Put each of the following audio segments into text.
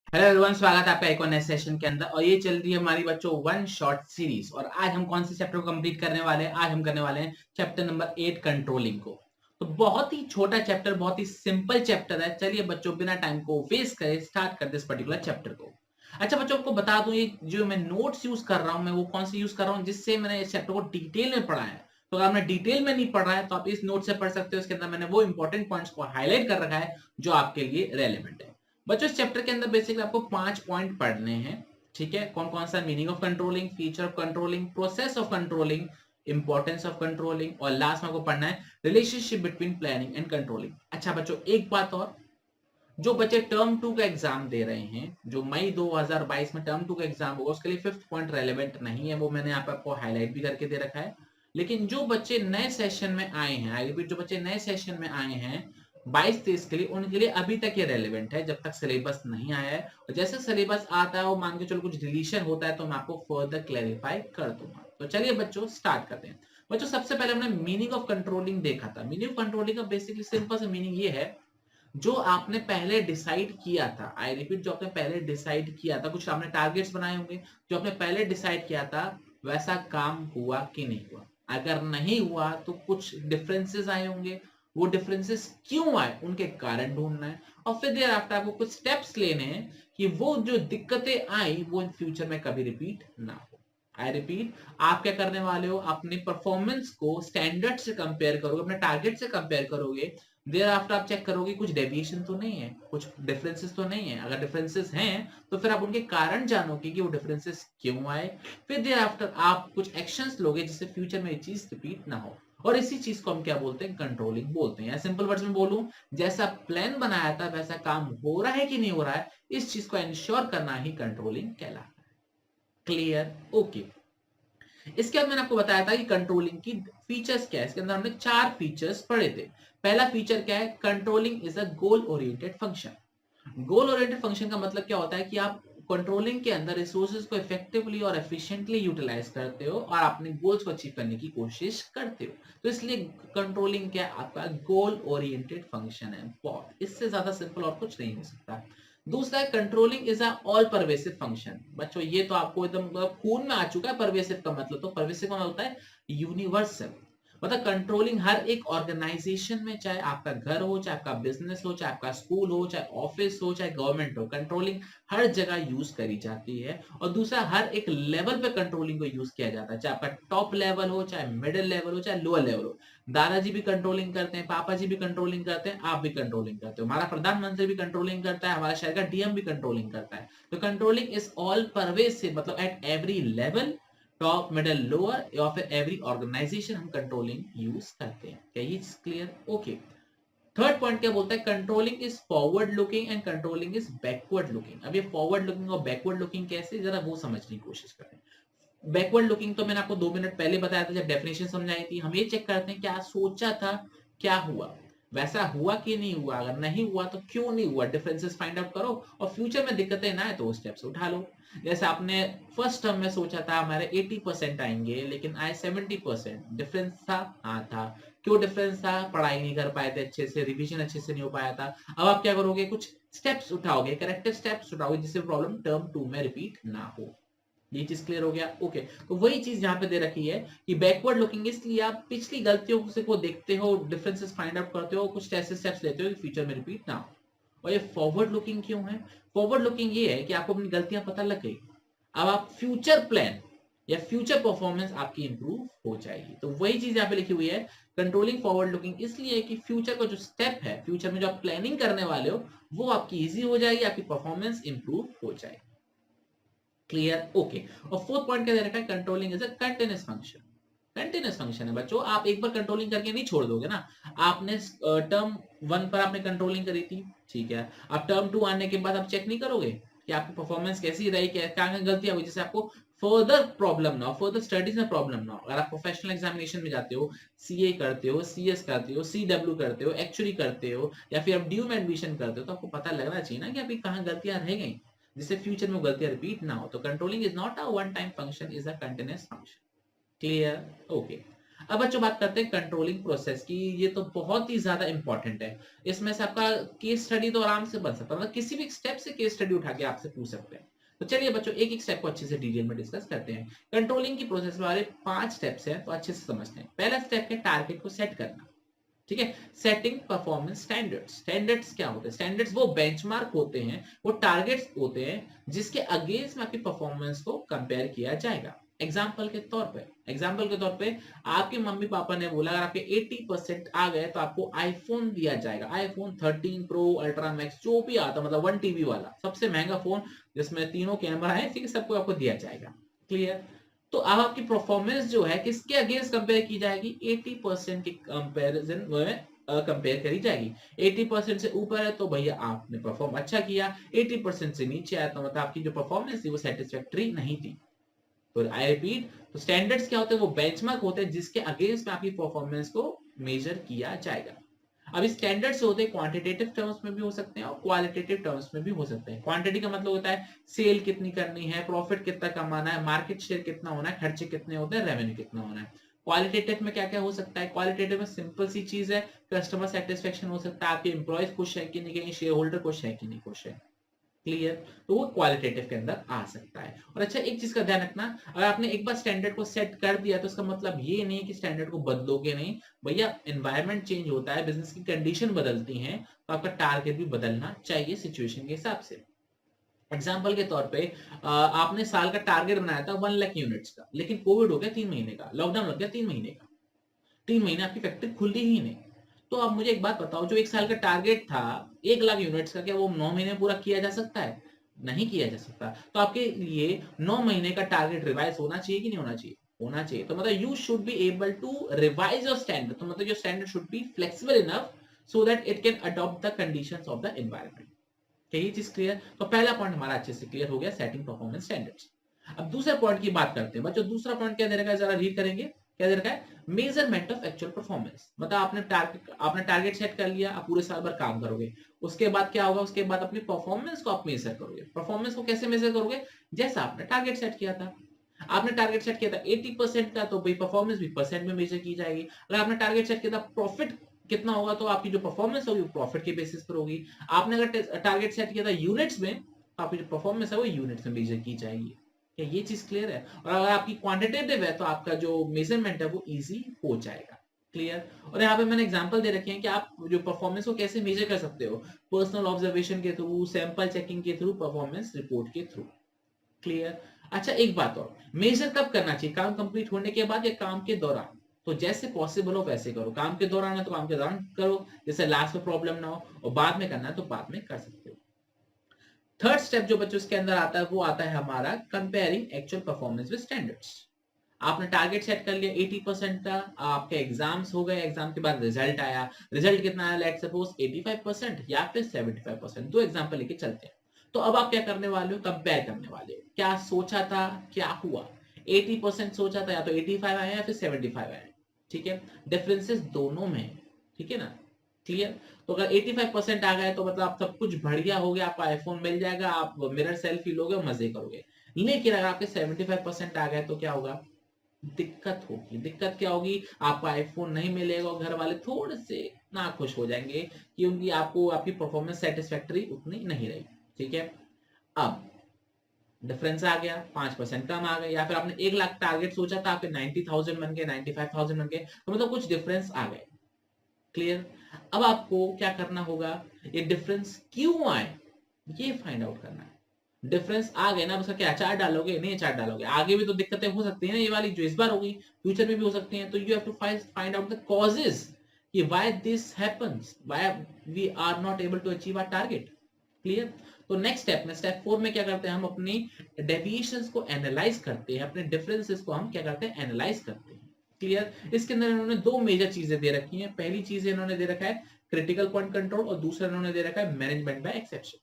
Hello everyone, स्वागत है आपका एक और नए सेशन के अंदर। और ये चल रही है हमारी बच्चों वन शॉट सीरीज। और आज हम कौन से चैप्टर को कंप्लीट करने वाले हैं? आज हम करने वाले हैं चैप्टर नंबर 8, कंट्रोलिंग को। तो बहुत ही छोटा चैप्टर, बहुत ही सिंपल चैप्टर है। चलिए बच्चों, बिना टाइम को वेस्ट करे स्टार्ट करते इस पर्टिकुलर चैप्टर को। अच्छा बच्चों, आपको बता दूं, ये जो मैं नोट्स यूज कर रहा हूँ, मैं वो कौन से यूज कर रहा हूँ जिससे मैंने इस चैप्टर को डिटेल में पढ़ा है। तो अगर आपने डिटेल में नहीं पढ़ा है तो आप इस नोट से पढ़ सकते हो। इसके अंदर मैंने वो इंपॉर्टेंट पॉइंट्स को हाईलाइट कर रखा है जो आपके लिए रेलेवेंट है। बच्चों, इस चैप्टर के अंदर बेसिकली आपको 5 पॉइंट पढ़ने हैं। ठीक है, कौन कौन सा? Meaning of controlling, feature of controlling, process of controlling, importance of controlling, और लास्ट में आपको पढ़ना है relationship between planning and controlling. अच्छा बच्चों, एक बात और, जो बच्चे टर्म 2 का एग्जाम दे रहे हैं, जो मई 2022 में टर्म 2 का एग्जाम होगा, उसके लिए 5th पॉइंट रेलेवेंट नहीं है। वो मैंने यहाँ पे आपको हाईलाइट भी करके दे रखा है। लेकिन जो बच्चे नए सेशन में आए हैं, आई रिपीट, जो बच्चे नए सेशन में आए हैं 22-23 के लिए, उनके लिए अभी तक ये रेलेवेंट है जब तक सिलेबस नहीं आया है। और जैसे सिलेबस आता है, वो मान के चलो कुछ डिलीशन होता है तो मैं आपको फर्दर क्लैरिफाई कर दूंगा। तो चलिए बच्चों स्टार्ट करते हैं। बच्चों, सबसे पहले हमने मीनिंग ऑफ कंट्रोलिंग देखा था। मीनिंग ऑफ कंट्रोलिंग का बेसिकली सिंपल सा मीनिंग ये है, जो आपने पहले डिसाइड किया था, आई रिपीट, जो आपने पहले डिसाइड किया था, कुछ आपने टारगेट्स बनाए होंगे, जो आपने पहले डिसाइड किया था वैसा काम हुआ कि नहीं हुआ। अगर नहीं हुआ तो कुछ डिफरेंसेस आए होंगे, वो डिफरेंसेस क्यों आए उनके कारण ढूंढना है। और फिर देर आफ्टर आपको कुछ स्टेप्स लेने हैं कि वो जो दिक्कतें आई वो इन फ्यूचर में कभी रिपीट ना हो। आई रिपीट, आप क्या करने वाले हो, अपने परफॉर्मेंस को स्टैंडर्ड से कंपेयर करोगे, अपने टारगेट से कंपेयर करोगे। देर आफ्टर आप चेक करोगे कुछ डेविएशन तो नहीं है, कुछ डिफरेंसेस तो नहीं है। अगर डिफरेंसेस हैं तो फिर आप उनके कारण जानोगे कि वो डिफरेंसेस क्यों आए। फिर देर आफ्टर आप कुछ एक्शंस लोगे जिससे फ्यूचर में ये चीज रिपीट ना हो। और इसी चीज को हम क्या बोलते हैं? कंट्रोलिंग बोलते हैं। या सिंपल वर्ड्स में बोलूं, जैसा प्लान बनाया था वैसा काम हो रहा है कि नहीं हो रहा है, इस चीज को इंश्योर करना ही कंट्रोलिंग कहलाता है। क्लियर? ओके। इसके बाद मैंने आपको बताया था कि कंट्रोलिंग की फीचर्स क्या है। इसके अंदर हमने 4 फीचर्स पढ़े थे। पहला फीचर क्या है? Controlling is a goal oriented function. Goal oriented function का मतलब क्या होता है कि आप कंट्रोलिंग के अंदर रिसोर्सेज को इफेक्टिवली और एफिशिएंटली यूटिलाइज करते हो और अपने गोल्स को अचीव करने की कोशिश करते हो। तो इसलिए कंट्रोलिंग क्या है? आपका गोल ओरिएंटेड फंक्शन है। बहुत, इससे ज्यादा सिंपल और कुछ नहीं हो सकता। दूसरा है controlling is a all pervasive function. बच्चों, ये तो आपको एकदम खून में आ चुका है। परवेसिव का मतलब, तो परवेसिव का मतलब होता है यूनिवर्सल। मतलब कंट्रोलिंग हर एक ऑर्गेनाइजेशन में, चाहे आपका घर हो, चाहे आपका बिजनेस हो, चाहे आपका स्कूल हो, चाहे ऑफिस हो, चाहे गवर्नमेंट हो, कंट्रोलिंग हर जगह यूज करी जाती है। और दूसरा, हर एक लेवल पे कंट्रोलिंग को यूज किया जाता है, चाहे आपका टॉप लेवल हो, चाहे मिडिल लेवल हो, चाहे लोअर लेवल हो। दादाजी भी कंट्रोलिंग करते हैं, पापा जी भी कंट्रोलिंग करते हैं, आप भी कंट्रोलिंग करते हो, हमारा प्रधानमंत्री भी कंट्रोलिंग करता है, हमारा शहर का डीएम भी कंट्रोलिंग करता है। तो कंट्रोलिंग इज ऑल परवेसिव, मतलब at every level, top middle lower, या फिर एवरी ऑर्गेनाइजेशन हम कंट्रोलिंग यूज करते हैं। क्या ये क्लियर? ओके। थर्ड पॉइंट क्या बोलता है? Controlling is forward looking and controlling is backward looking. अब ये फॉरवर्ड लुकिंग और बैकवर्ड लुकिंग कैसे, जरा वो समझने की कोशिश करें। बैकवर्ड लुकिंग तो मैंने आपको 2 मिनट पहले बताया था जब डेफिनेशन समझाई थी। हम ये चेक करते हैं क्या सोचा था, क्या हुआ, वैसा हुआ कि नहीं हुआ। अगर नहीं हुआ तो क्यों नहीं हुआ, डिफरेंसेस फाइंड आउट करो। और फ्यूचर में दिक्कतें ना आए तो स्टेप्स उठा लो। जैसे आपने फर्स्ट टर्म में सोचा था हमारे 80% आएंगे, लेकिन आए 70%, डिफरेंस था? हाँ था। क्यों डिफरेंस था? पढ़ाई नहीं कर पाए थे अच्छे से, रिविजन अच्छे से नहीं हो पाया था। अब आप क्या करोगे? कुछ स्टेप्स उठाओगे, करेक्टिव स्टेप्स उठाओगे, जिससे प्रॉब्लम टर्म 2 में रिपीट ना हो। ये चीज क्लियर हो गया? ओके। तो वही चीज यहाँ पे दे रखी है कि बैकवर्ड लुकिंग, इसलिए आप पिछली गलतियों से को देखते हो, डिफरेंसेस फाइंड आउट करते हो, कुछ ऐसे स्टेप्स लेते हो कि फ्यूचर में रिपीट ना हो। और ये फॉरवर्ड लुकिंग क्यों है? फॉरवर्ड लुकिंग ये है कि आपको अपनी गलतियां पता लग गई, अब आप फ्यूचर प्लान या फ्यूचर परफॉर्मेंस आपकी इंप्रूव हो जाएगी। तो वही चीज यहाँ पे लिखी हुई है, कंट्रोलिंग फॉरवर्ड लुकिंग, इसलिए कि फ्यूचर का जो स्टेप है, फ्यूचर में जो आप प्लानिंग करने वाले हो, वो आपकी इजी हो जाएगी, आपकी परफॉर्मेंस इंप्रूव हो जाएगी। क्लियर? ओके। और फोर्थ पॉइंट क्या दे रखा है? Controlling is a continuous function. Continuous function है बच्चों, आप एक बार कंट्रोलिंग करके नहीं छोड़ दोगे ना। आपने टर्म 1 पर आपने कंट्रोलिंग करी थी, ठीक है, अब टर्म 2 आने के बाद आप चेक नहीं करोगे कि आपकी परफॉर्मेंस कैसी रही, क्या गलतियां हुई, जिससे आपको फर्दर प्रॉब्लम ना हो, फर्दर स्टडीज में प्रॉब्लम ना हो। अगर आप प्रोफेशनल एग्जामिनेशन में जाते हो, सीए करते हो, सीएस करते हो, सीडब्ल्यू करते हो, एक्चुअली करते हो, या फिर आप ड्यू में एडमिशन करते हो, तो आपको पता लगना चाहिए ना कि आपकी कहाँ गलतियां रह गई, जिससे फ्यूचर में गलतियां रिपीट ना हो। तो controlling is not a one time function, is a continuous function. Clear? Okay. अब बच्चों बात करते हैं कंट्रोलिंग प्रोसेस की। ये तो बहुत ही ज्यादा इंपॉर्टेंट है। इसमें से आपका केस स्टडी तो आराम से बन सकता है, मतलब किसी भी स्टेप से केस स्टडी उठा के आपसे पूछ सकते हैं। तो चलिए बच्चों एक एक स्टेप को अच्छे से डिटेल में डिस्कस करते हैं। कंट्रोलिंग की प्रोसेस में हमारे 5 स्टेप्स हैं, तो अच्छे से समझते हैं। पहला स्टेप है टारगेट को सेट करना। ठीक है, सेटिंग परफॉर्मेंस स्टैंडर्ड्स। स्टैंडर्ड्स क्या होते हैं? स्टैंडर्ड्स वो बेंचमार्क होते हैं, वो टारगेट्स होते हैं जिसके अगेंस्ट में आपकी परफॉर्मेंस को कंपेयर किया जाएगा। एग्जाम्पल के तौर पे आपके मम्मी पापा ने बोला अगर आपके 80% आ गए तो आपको आईफोन दिया जाएगा, आईफोन 13 प्रो अल्ट्रा मैक्स जो भी आता, मतलब 1 टीबी वाला सबसे महंगा फोन जिसमें तीनों कैमरा है, ठीक है, सबको आपको दिया जाएगा। क्लियर? तो अब आपकी परफॉर्मेंस जो है किसके अगेंस्ट कंपेयर की जाएगी? 80% के कंपैरिजन में कंपेयर करी जाएगी। 80% से ऊपर है तो भैया आपने परफॉर्म अच्छा किया, 80% से नीचे आया तो मतलब आपकी जो परफॉर्मेंस थी वो सेटिस्फैक्टरी नहीं थी। तो आई रिपीट, तो स्टैंडर्ड्स क्या होते हैं? वो बेंचमार्क होते हैं जिसके अगेंस्ट में आपकी परफॉर्मेंस को मेजर किया जाएगा। अब स्टैंडर्ड्स होते हैं क्वांटिटेटिव टर्म्स में भी हो सकते हैं और क्वालिटेटिव टर्म्स में भी हो सकते हैं। क्वांटिटी का मतलब होता है सेल कितनी करनी है, प्रॉफिट कितना कमाना है, मार्केट शेयर कितना होना है, खर्चे कितने होते हैं, रेवेन्यू कितना होना है। क्वालिटेटिव में क्या क्या हो सकता है? क्वालिटेटिव में सिंपल सी चीज है, कस्टमर सेटिस्फेक्शन हो सकता है, आपके एम्प्लॉयज खुश है कि नहीं, शेयर होल्डर खुश है कि नहीं खुश है। क्लियर? तो वो क्वालिटेटिव के अंदर आ सकता है। और अच्छा एक चीज का ध्यान रखना, अगर आपने एक बार स्टैंडर्ड को सेट कर दिया तो इसका मतलब ये नहीं कि स्टैंडर्ड को बदलोगे नहीं। भैया एनवायरनमेंट चेंज होता है, बिजनेस की कंडीशन बदलती हैं, तो आपका टारगेट भी बदलना चाहिए सिचुएशन के हिसाब से। एग्जाम्पल के तौर पे आपने साल का टारगेट बनाया था 1 लाख यूनिट्स का, लेकिन कोविड हो गया 3 महीने का, लॉकडाउन लग गया 3 महीने का, 3 महीने आपकी फैक्ट्री खुली ही नहीं। तो अब मुझे एक बात बताओ, जो 1 साल का टारगेट था 1 लाख यूनिट्स का, क्या वो 9 महीने में पूरा किया जा सकता है? नहीं किया जा सकता। तो आपके लिए 9 महीने का टारगेट रिवाइज होना चाहिए कि नहीं होना चाहिए? होना चाहिए। तो मतलब you should be able to revise your standard, तो मतलब your standard should be flexible enough so that it can adopt the conditions of the environment. क्या ये चीज क्लियर? तो पहला पॉइंट हमारा अच्छे से क्लियर हो गया, सेटिंग परफॉर्मेंस स्टैंडर्ड्स। अब दूसरे पॉइंट की बात करते हैं बच्चों। दूसरा पॉइंट क्या दे रखा है, जरा रीड करेंगे। क्या दे रखा है? Measurement of actual performance. मतलब आपने टारगेट सेट कर लिया, आप पूरे साल भर काम करोगे, उसके बाद क्या होगा? उसके बाद अपनी परफॉर्मेंस को आप मेजर करोगे। परफॉर्मेंस को कैसे मेजर करोगे? जैसा आपने टारगेट सेट किया था। आपने टारगेट सेट किया था 80% का, तो भाई परफॉर्मेंस भी परसेंट में मेजर की जाएगी। अगर आपने टारगेट सेट किया था प्रॉफिट कितना होगा, तो आपकी जो परफॉर्मेंस होगी वो प्रॉफिट के बेसिस पर होगी। आपने अगर टारगेट सेट किया था यूनिट्स में, तो आपकी जो परफॉर्मेंस है वो यूनिट्स में मेजर की जाएगी। क्या ये चीज क्लियर है? और अगर आपकी क्वांटिटेटिव है तो आपका जो मेजरमेंट है वो इजी हो जाएगा। क्लियर? और यहाँ पे मैंने एग्जांपल दे रखे हैं कि आप जो परफॉर्मेंस को कैसे मेजर कर सकते हो, पर्सनल ऑब्जर्वेशन के थ्रू, सैंपल चेकिंग के थ्रू, परफॉर्मेंस रिपोर्ट के थ्रू। क्लियर? अच्छा एक बात और, मेजर कब करना चाहिए? काम कंप्लीट होने के बाद या काम के दौरान? तो जैसे पॉसिबल हो वैसे करो। काम के दौरान है तो काम के दौरान करो, जैसे लास्ट में प्रॉब्लम ना हो, और बाद में करना है तो बाद में कर सकते हो। थर्ड स्टेप जो बच्चों इसके अंदर आता है वो आता है हमारा comparing actual performance with standards. आपने टारगेट सेट कर लिया 80% का, आपके एग्जाम्स हो गए, एग्जाम के बाद रिजल्ट आया, रिजल्ट कितना आया? लेट्स सपोज 85% या फिर 75%। दो एग्जांपल लेके चलते हैं। तो अब आप क्या करने वाले हो? कंपेयर करने वाले हो, क्या सोचा था क्या हुआ। 80% सोचा था, या तो 85 आया या फिर 75 आया। ठीक है, डिफरेंसेस दोनों में है। ठीक है ना? क्लियर? तो अगर 85% आ गए तो मतलब आप सब कुछ बढ़िया हो गया, आपको आईफोन मिल जाएगा, आप मिरर सेल्फी लोगे, मजे करोगे। लेकिन अगर आपके 75% आ गए तो क्या होगा? दिक्कत होगी। दिक्कत क्या होगी? आपको आईफोन नहीं मिलेगा और घर वाले थोड़े से ना खुश हो जाएंगे, क्योंकि आपको आपकी परफॉर्मेंस सेटिस्फैक्टरी उतनी नहीं रही। ठीक है, अब डिफरेंस आ गया, 5% कम आ गए, या फिर आपने 1 लाख टारगेट सोचा था, आपके 90,000 बन गए, 95,000 बन गए, तो मतलब कुछ डिफरेंस आ गए। क्लियर? अब आपको क्या करना होगा? ये डिफरेंस क्यों आए ये फाइंड आउट करना है। डिफरेंस आ गए ना, उसका क्या चार्ट डालोगे? नहीं चार्ट डालोगे, आगे भी तो दिक्कतें हो सकती है ना, ये वाली जो इस बार होगी फ्यूचर में भी हो सकती हैं। तो you have to find out the causes कि why this happens, why we are not able to achieve our target. Clear? तो नेक्स्ट स्टेप में, स्टेप 4 में क्या करते हैं? हम अपनी डेविएशंस को एनालाइज करते हैं, अपने डिफरेंसेस को हम क्या करते हैं? एनालाइज करते हैं। क्लियर? इसके अंदर इन्होंने दो मेजर चीजें दे रखी हैं। पहली चीज इन्होंने दे रखा है क्रिटिकल पॉइंट कंट्रोल, और दूसरा इन्होंने दे रखा है मैनेजमेंट बाय एक्सेप्शन।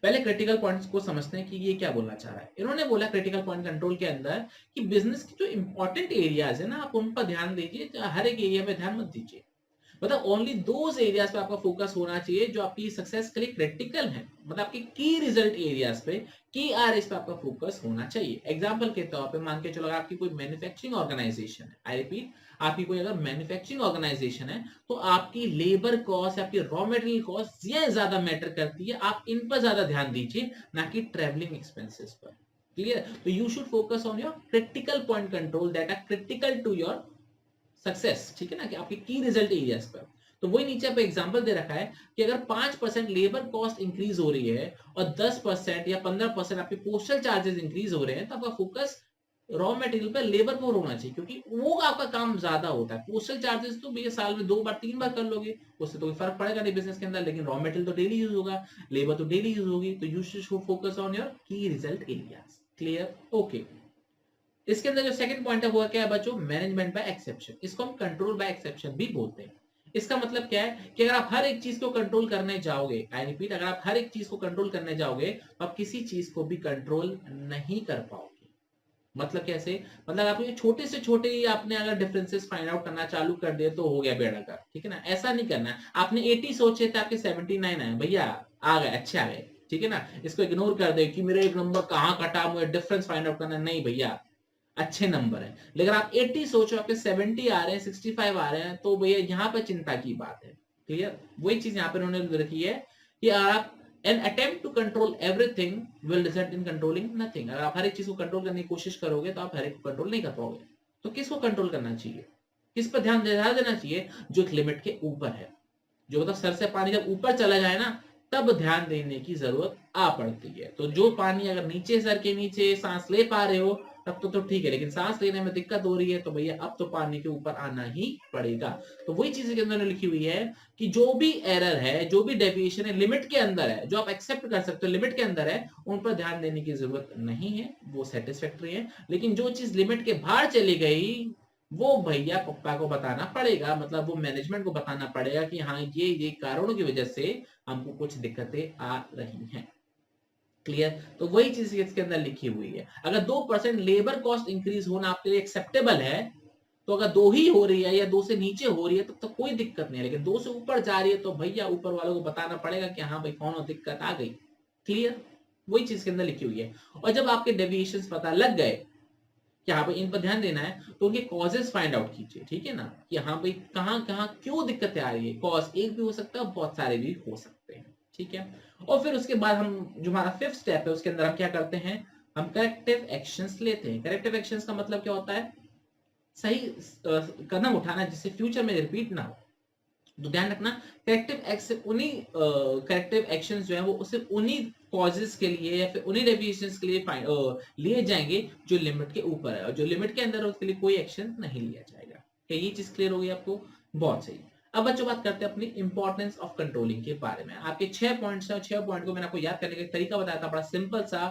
पहले क्रिटिकल पॉइंट्स को समझते हैं कि ये क्या बोलना चाह रहा है। इन्होंने बोला क्रिटिकल पॉइंट कंट्रोल के अंदर कि बिजनेस की जो इंपॉर्टेंट एरियाज है ना, आप उन पर ध्यान दीजिए, हर एक एरिया पे ध्यान मत दीजिए। मतलब ओनली दोज एरियाज पे आपका फोकस होना चाहिए जो आपकी सक्सेस के लिए क्रिटिकल है, मतलब आपके की रिजल्ट एरियाज पे, की आर पे आपका फोकस होना चाहिए। एग्जांपल के तौर पे मान के चलो आपकी कोई मैन्युफैक्चरिंग ऑर्गेनाइजेशन है, आई रिपीट, आपकी कोई अगर मैन्युफैक्चरिंग ऑर्गेनाइजेशन है तो आपकी लेबर कॉस्ट, आपकी रॉ मटेरियल कॉस्ट ये ज्यादा मैटर करती है, आप इन पर ज्यादा ध्यान दीजिए ना कि ट्रेवलिंग एक्सपेंसेस पर। क्लियर? तो you should focus on your critical point control that are critical to your success, ठीक है ना, कि आपके की रिजल्ट एरियाज पर। तो वही नीचे पे एग्जांपल दे रखा है कि अगर 5% लेबर कॉस्ट इंक्रीज हो रही है और 10% या 15% आपके पोस्टल चार्जेस इंक्रीज हो रहे हैं, तो आपका फोकस रॉ मटेरियल पे, लेबर पर होना चाहिए, क्योंकि वो आपका काम ज्यादा होता है। पोस्टल चार्जेस तो भैया साल में 2 बार 3 बार कर लोगे, उससे तो कोई फर्क पड़ेगा नहीं बिजनेस के अंदर, लेकिन रॉ मटेरियल तो डेली यूज होगा, लेबर तो डेली यूज होगी। तो you should focus on your की रिजल्ट एरियाज। क्लियर? ओके। इसके अंदर जो सेकंड पॉइंट है वो क्या है बच्चों? Management by exception. इसको हम कंट्रोल बाय एक्सेप्शन भी बोलते हैं। इसका मतलब क्या है कि अगर आप हर एक चीज को कंट्रोल करने जाओगे, आई रिपीट, अगर आप हर एक चीज को कंट्रोल करने जाओगे तो आप किसी चीज को भी कंट्रोल नहीं कर पाओगे। मतलब कैसे? मतलब आप ये छोटे से छोटे ही आपने अगर डिफरेंसेस फाइंड आउट करना चालू कर दिए तो हो गया बेड़ा का, ठीक है ना? ऐसा नहीं करना है। आपने 80 सोचे थे, आपके 79 आए, भैया आ गए, अच्छे आ गए, ठीक है ना? इसको इग्नोर कर दे कि मेरा एक नंबर कहाँ कटा, मुझे डिफरेंस फाइंड आउट करना, नहीं भैया, अच्छे नंबर है। लेकिन आप 80 सोचो, आपके 70 आ रहे हैं, 65 आ रहे हैं, तो भैया यहाँ पे चिंता की बात है। क्लियर? वही चीज यहाँ पे उन्होंने रखी है कि आप an attempt to control everything will result in controlling nothing। अगर आप हर एक चीज को कंट्रोल करने की कोशिश करोगे तो आप हर एक को कंट्रोल नहीं कर पाओगे। तो किसको कंट्रोल करना चाहिए, किस पर ध्यान देना चाहिए? जो एक लिमिट के ऊपर है, जो मतलब सर से पानी जब ऊपर चला जाए ना, तब ध्यान देने की जरूरत आ पड़ती है। तो जो पानी अगर नीचे, सर के नीचे सांस ले पा रहे हो तब तो ठीक है, लेकिन सांस लेने में दिक्कत हो रही है तो भैया अब तो पानी के ऊपर आना ही पड़ेगा। तो वही चीजें के अंदर लिखी हुई है कि जो भी एरर है, जो भी डेविएशन है, लिमिट के अंदर है, जो आप एक्सेप्ट कर सकते हो, लिमिट के अंदर है, उन पर ध्यान देने की जरूरत नहीं है, वो सेटिस्फैक्ट्री है। लेकिन जो चीज लिमिट के बाहर चली गई, वो भैया पप्पा को बताना पड़ेगा, मतलब वो मैनेजमेंट को बताना पड़ेगा कि हाँ ये कारणों की वजह से हमको कुछ दिक्कतें आ रही हैं। क्लियर? तो वही चीज इसके अंदर लिखी हुई है। अगर 2% लेबर कॉस्ट इंक्रीज होना आपके लिए एक्सेप्टेबल है, तो अगर 2 ही हो रही है या 2 से नीचे हो रही है तब तो कोई दिक्कत नहीं है, लेकिन 2 से ऊपर जा रही है तो भैया ऊपर वालों को बताना पड़ेगा कि हाँ भाई कौन दिक्कत आ गई। क्लियर? वही चीज के अंदर लिखी हुई है। और जब आपके डेविएशंस पता लग गए कि हाँ भाई इन पर ध्यान देना है, तो उनके कॉजेस फाइंड आउट कीजिए, ठीक है ना, कि हाँ भाई कहाँ कहाँ क्यों दिक्कतें आ रही है। कॉज एक भी हो सकता है, बहुत सारे भी हो सकते हैं, ठीक है। और फिर उसके बाद हम, जो हमारा 5th स्टेप है, उसके अंदर हम क्या करते हैं? हम करेक्टिव एक्शंस लेते हैं। करेक्टिव एक्शंस का मतलब क्या होता है? सही कदम उठाना जिससे फ्यूचर में रिपीट ना हो। तो ध्यान रखना, करेक्टिव एक्शन उन्हीं करेक्टिव एक्शंस जो है वो सिर्फ उन्हीं कॉजेस के लिए या फिर उन्हीं डेविएशंस के लिए लिए जाएंगे जो लिमिट के ऊपर है, और जो लिमिट के अंदर है उसके लिए कोई एक्शन नहीं लिया जाएगा। क्या ये चीज क्लियर होगी आपको? बहुत सही। अब बच्चों बात करते हैं अपनी इंपॉर्टेंस ऑफ कंट्रोलिंग के बारे में। आपके 6 पॉइंट्स हैं, और 6 पॉइंट को मैंने आपको याद करने का तरीका बताया था, बड़ा सिंपल सा।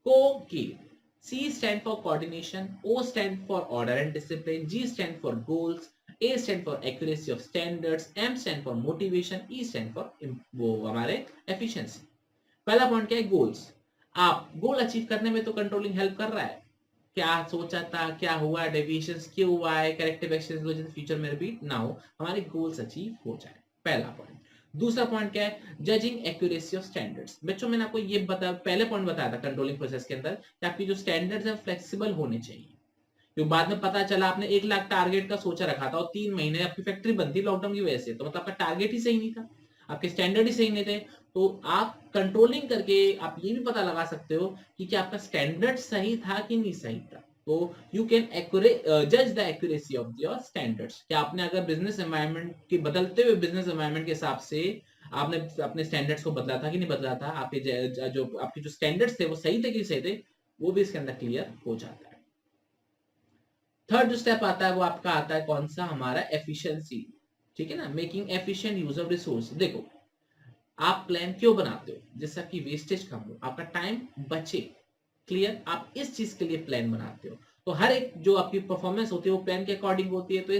को की C stand for coordination, O stand for order and discipline, G stand for goals, A stand for accuracy of standards, M stand for motivation, E stand for वो हमारे efficiency। पहला पॉइंट क्या है? गोल्स। आप goal achieve करने में तो controlling help कर रहा है। क्या सोचा था, क्या हुआ, डेविएशंस क्यों हुआ है, करेक्टिव एक्शंस लो जिससे फ्यूचर में रिपीट ना हो, हमारे गोल्स अचीव हो जाए। पहला पॉइंट। दूसरा पॉइंट क्या है? Judging accuracy of standards. बच्चों मैंने आपको ये पहले पॉइंट बताया था कंट्रोलिंग प्रोसेस के अंदर कि आपकी जो स्टैंडर्ड्स है फ्लेक्सिबल होने चाहिए। क्योंकि बाद में पता चला आपने 1 लाख टारगेट का सोचा रखा था और 3 महीने आपकी फैक्ट्री बंद थी लॉकडाउन की वजह से, तो मतलब आपका टारगेट ही सही नहीं था, आपके स्टैंडर्ड ही सही नहीं थे। तो आप कंट्रोलिंग करके आप ये भी पता लगा सकते हो कि क्या आपका स्टैंडर्ड सही था कि नहीं सही था। तो यू कैन जज the accuracy of your standards. क्या आपने अगर बिजनेस एनवायरनमेंट के बदलते हुए बिजनेस एनवायरनमेंट के हिसाब से आपने अपने स्टैंडर्ड्स को बदला था कि नहीं बदला था, आपके जो आपके जो स्टैंडर्ड्स थे वो सही थे कि सही थे, वो भी इसके अंदर क्लियर हो जाता है। थर्ड जो स्टेप आता है वो आपका आता है कौन सा? हमारा एफिशिएंसी, ठीक है ना, making efficient use of resource. देखो, आप प्लान क्यों बनाते हो? जिससे आपकी वेस्टेज कम हो, आपका टाइम बचे। क्लियर? आप इस चीज के लिए प्लान बनाते हो। तो हर एक जो आपकी परफॉर्मेंस होती है वो प्लान के अकॉर्डिंग होती है, तो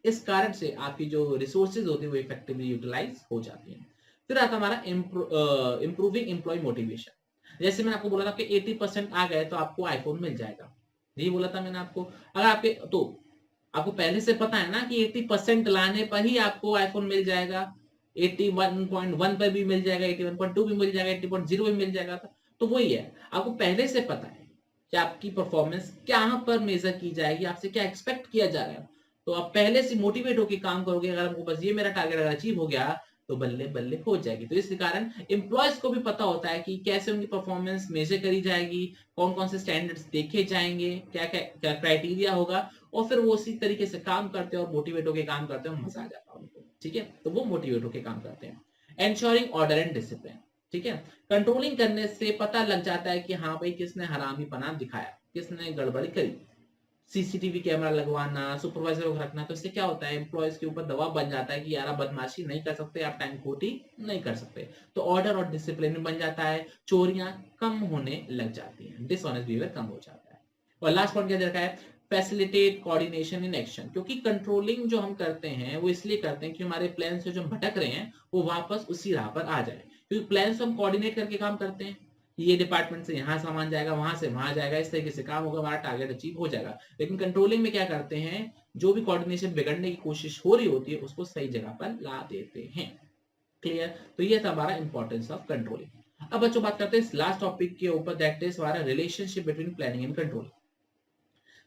इस कारण से आपकी जो रिसोर्सेज होती है वो इफेक्टिवली यूटिलाइज हो जाती है। फिर आता हमारा इंप्रूविंग एम्प्लॉय मोटिवेशन। जैसे मैंने आपको बोला था कि 80% आ गए तो आपको आईफोन मिल जाएगा, यही बोला था मैंने आपको। अगर आपके तो आपको पहले से पता है ना कि 80% लाने पर ही आपको आईफोन मिल जाएगा, 81.1 पर भी मिल जाएगा, 81.2 भी मिल जाएगा, 80.0 भी मिल जाएगा। तो वही है, आपको पहले से पता है कि आपकी परफॉर्मेंस कहाँ पर मेजर की जाएगी, आपसे क्या एक्सपेक्ट किया जा रहा है। तो आप पहले से मोटिवेट होकर काम करोगे, अगर हमको बस ये मेरा टारगेट अगर अचीव हो गया तो बल्ले बल्ले हो जाएगी। तो इस कारण एम्प्लॉयज को भी पता होता है कि कैसे उनकी परफॉर्मेंस मेजर करी जाएगी, कौन कौन से स्टैंडर्ड्स देखे जाएंगे, क्या क्या क्राइटेरिया होगा, और फिर वो उसी तरीके से काम करते हैं और मोटिवेट होकर काम करते हैं, मजा आ जाता है उनको। ठीक है, तो वो मोटिवेट होकर काम करते हैं। एंश्योरिंग ऑर्डर एंड डिसिप्लिन, ठीक है, कंट्रोलिंग करने से पता लग जाता है कि हाँ भाई किसने हरामीपना दिखाया, किसने गड़बड़ी करी। सीसीटीवी कैमरा लगवाना, सुपरवाइजर को रखना, तो इससे क्या होता है, एम्प्लॉयज के ऊपर दबाव बन जाता है कि यार आप बदमाशी नहीं कर सकते, आप टाइम खोटी नहीं कर सकते। तो ऑर्डर और डिसिप्लिन बन जाता है, चोरियां कम होने लग जाती हैं, डिसऑनेस्ट बिहेवियर कम हो जाता है। और लास्ट पॉइंट क्या देखा है, फैसिलिटेट कोऑर्डिनेशन इन एक्शन, क्योंकि कंट्रोलिंग जो हम करते हैं वो इसलिए करते हैं कि हमारे प्लान से जो हम भटक रहे हैं वो वापस उसी राह पर आ जाए, क्योंकि प्लान से हम कोऑर्डिनेट करके काम करते हैं, ये डिपार्टमेंट से यहाँ सामान जाएगा, वहां से वहां जाएगा, इस तरीके से काम होगा, हमारा टारगेट अचीव हो जाएगा। लेकिन कंट्रोलिंग में क्या करते हैं, जो भी कोऑर्डिनेशन बिगड़ने की कोशिश हो रही होती है उसको सही जगह पर ला देते हैं। क्लियर, तो ये था हमारा इंपॉर्टेंस ऑफ कंट्रोलिंग। अब बच्चों बात करते हैं इस लास्ट टॉपिक के ऊपर, दैट इज हमारा relationship between planning and controlling.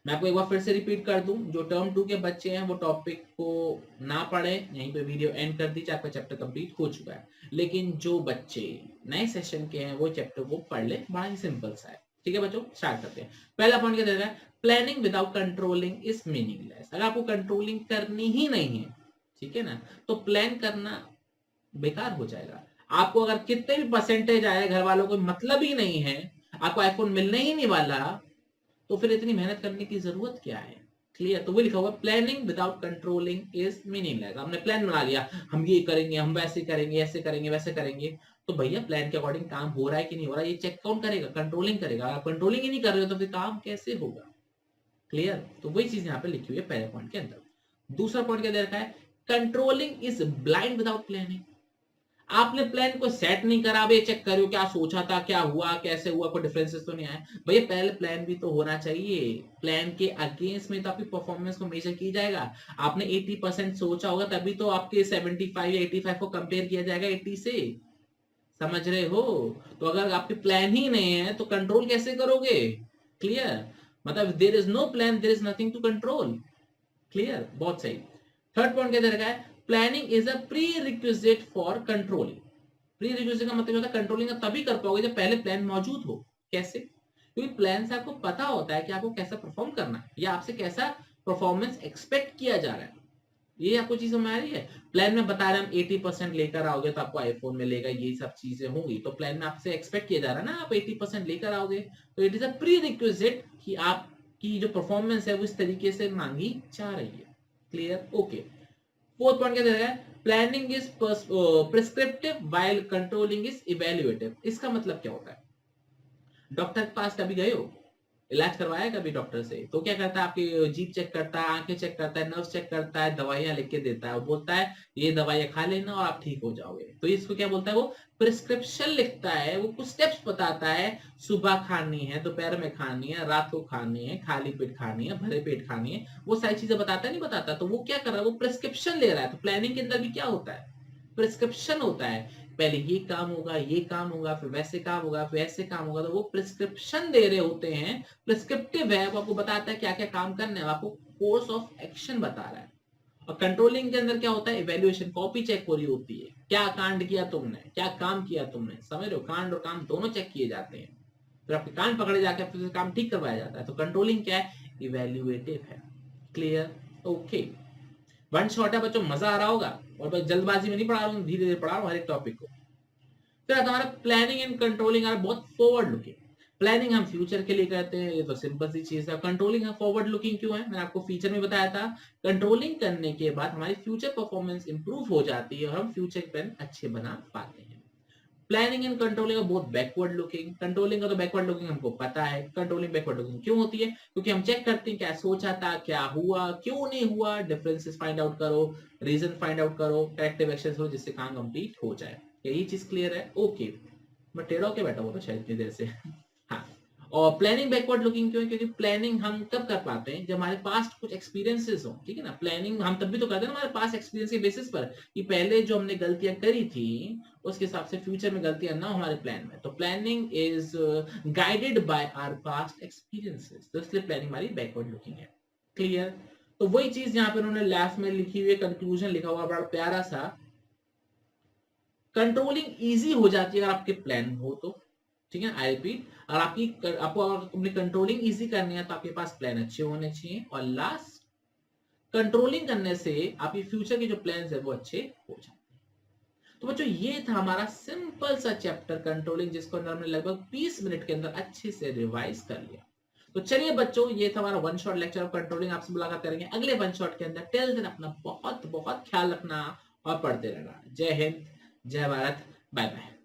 मैं आपको एक बार फिर से रिपीट कर दूं, जो टर्म 2 के बच्चे हैं वो टॉपिक को ना पढ़े, यहीं पे वीडियो एंड कर दी, आपका चैप्टर कंप्लीट हो चुका है। लेकिन जो बच्चे नए सेशन के हैं वो चैप्टर को पढ़ ले, बड़ा ही सिंपल सा है। ठीक है बच्चों, स्टार्ट करते हैं। पहला पॉइंट क्या दे रहा है, planning without controlling is meaningless. अगर आपको कंट्रोलिंग करनी ही नहीं है, ठीक है ना, तो प्लान करना बेकार हो जाएगा। आपको अगर कितने भी परसेंटेज आए, घर वालों को मतलब ही नहीं है, आपको आईफोन मिलने ही नहीं वाला, तो फिर इतनी मेहनत करने की जरूरत क्या है। क्लियर, तो वो लिखा हुआ planning without controlling is meaningless. हमने प्लान बना लिया, हम ये करेंगे, हम वैसे करेंगे, ऐसे करेंगे, वैसे करेंगे, तो भैया प्लान के अकॉर्डिंग काम हो रहा है कि नहीं हो रहा है, ये चेक कौन करेगा, कंट्रोलिंग करेगा। आप कंट्रोलिंग ही नहीं कर रहे हो तो फिर काम कैसे होगा। क्लियर, तो वही चीज यहाँ पे लिखी हुई है पहले पॉइंट के अंदर। दूसरा पॉइंट क्या दे रखा है, controlling is blind without planning. आपने प्लान को सेट नहीं करा, अब ये चेक करो क्या सोचा था, क्या हुआ, कैसे हुआ, कोई डिफरेंसेस तो नहीं आए। भैया पहले प्लान भी तो होना चाहिए, प्लान के अगेंस्ट में तो आपकी परफॉर्मेंस को मेजर किया जाएगा। आपने 80% सोचा होगा तभी तो आपके 75 या 85 को कंपेयर किया जाएगा 80 से, समझ रहे हो। तो अगर आपके प्लान ही नहीं है तो कंट्रोल कैसे करोगे। क्लियर, मतलब there is no plan, there is nothing to control. Clear, बहुत सही। थर्ड पॉइंट क्या दे रखा है, planning is a prerequisite for controlling. Prerequisite का मतलब होता है कंट्रोलिंग तभी कर पाओगे जब पहले प्लान मौजूद हो। कैसे, क्योंकि प्लान से आपको पता होता है कि आपको कैसा परफॉर्म करना है या आपसे कैसा परफॉर्मेंस एक्सपेक्ट किया जा रहा है। ये आपको चीज समझ आ रही है। प्लान में बता रहे हम 80% लेकर आओगे तो आपको आईफोन मिलेगा, ये सब चीजें होंगी, तो प्लान में आपसे एक्सपेक्ट किया जा रहा है ना आप 80% लेकर आओगे, तो it is a pre requisite कि आपकी जो परफॉर्मेंस है वो इस तरीके से मांगी जा रही है। Clear, okay. फोर्थ पॉइंट क्या दे रहा है, planning is prescriptive while controlling is evaluative. इसका मतलब क्या होता है, डॉक्टर के पास कभी गए हो, इलाज करवाया कभी डॉक्टर से, तो क्या करता है, आपकी जीभ चेक करता है, आंखें चेक करता है, नर्व्स चेक करता है, दवाइयां लिख के देता है, वो बोलता है ये दवाइयां खा लेना और आप ठीक हो जाओगे। तो इसको क्या बोलता है, वो प्रिस्क्रिप्शन लिखता है, वो कुछ स्टेप्स बताता है, सुबह खानी है, दोपहर में खानी है, रात को खानी है, खाली पेट खानी है, भरे पेट खानी है, वो सारी चीजें बताता है, नहीं बताता। तो वो क्या कर रहा है, वो प्रिस्क्रिप्शन ले रहा है। तो प्लानिंग के अंदर भी क्या होता है, प्रिस्क्रिप्शन होता है, पहले ये काम होगा, ये काम होगा, फिर वैसे काम होगा, फिर ऐसे काम होगा, तो वो प्रिस्क्रिप्शन दे रहे होते हैं, प्रिस्क्रिप्टिव है, वो आपको बताता है क्या क्या काम करना है, आपको कोर्स ऑफ एक्शन बता रहा है। और कंट्रोलिंग के अंदर क्या होता है, इवैल्यूएशन, कॉपी चेक हो रही होती है, क्या कांड किया तुमने, क्या काम किया तुमने, समझ रहे हो, कांड और काम दोनों चेक किए जाते हैं, फिर आपके कान पकड़े जाके फिर काम ठीक करवाया जाता है। तो कंट्रोलिंग क्या है, इवैल्यूएटिव है। Clear, okay. वन शॉट है बच्चों, मजा आ रहा होगा, और बस जल्दबाजी में नहीं पढ़ा रहा हूँ, धीरे धीरे पढ़ा रहा हूँ हर एक टॉपिक को। फिर हमारा प्लानिंग एंड कंट्रोलिंग आर बहुत फॉरवर्ड लुकिंग। प्लानिंग हम फ्यूचर के लिए करते हैं, ये तो सिंपल सी चीज है। कंट्रोलिंग हम फॉरवर्ड लुकिंग क्यों है, मैंने आपको फीचर में बताया था, कंट्रोलिंग करने के बाद हमारी फ्यूचर परफॉर्मेंस इंप्रूव हो जाती है और हम फ्यूचर प्लान अच्छे बना पाते हैं। प्लानिंग एंड कंट्रोलिंग का बहुत बैकवर्ड लुकिंग, कंट्रोलिंग का तो बैकवर्ड लुकिंग हमको पता है। कंट्रोलिंग बैकवर्ड लुकिंग क्यों होती है, क्योंकि हम चेक करते हैं क्या सोचा था, क्या हुआ, क्यों नहीं हुआ, डिफरेंसेस फाइंड आउट करो, रीजन फाइंड आउट करो, करेक्टिव एक्शन करो, जिससे काम कंप्लीट हो जाए। यही चीज क्लियर है, ओके। मैं टेढ़ा होके बैठा हुआ था शायद इतनी देर से। हाँ, और प्लानिंग बैकवर्ड लुकिंग क्यों है? क्योंकि प्लानिंग हम तब कर पाते हैं जब हमारे पास कुछ एक्सपीरियंसेस हो, ठीक है ना। प्लानिंग हम तब भी तो करते हैं ना हमारे पास एक्सपीरियंस के बेसिस पर, कि पहले जो हमने गलतियां करी थी उसके हिसाब से फ्यूचर में गलतियां ना हो हमारे प्लान में। तो planning is guided by our past experiences, तो इसलिए प्लानिंग हमारी बैकवर्ड लुकिंग है। क्लियर? तो वही चीज यहाँ पे उन्होंने लास्ट में लिखी हुई कंक्लूजन लिखा हुआ बड़ा प्यारा सा, कंट्रोलिंग इजी हो जाती है अगर आपके प्लान हो तो, ठीक है। आई रिपीट, और आपको अपनी कंट्रोलिंग इजी करनी है तो आपके पास प्लान अच्छे होने चाहिए। और लास्ट, कंट्रोलिंग करने से आपके फ्यूचर के जो प्लान है वो अच्छे हो जाते हैं। तो बच्चों ये था हमारा सिंपल सा चैप्टर कंट्रोलिंग, जिसको अंदर हमने लगभग 20 मिनट के अंदर अच्छे से रिवाइज कर लिया। तो चलिए बच्चों, ये था हमारा one shot lecture of controlling. आपसे मुलाकात करेंगे अगले वन शॉट के अंदर। टिल देन अपना बहुत बहुत ख्याल रखना और पढ़ते रहना। जय हिंद, जय भारत, बाय बाय।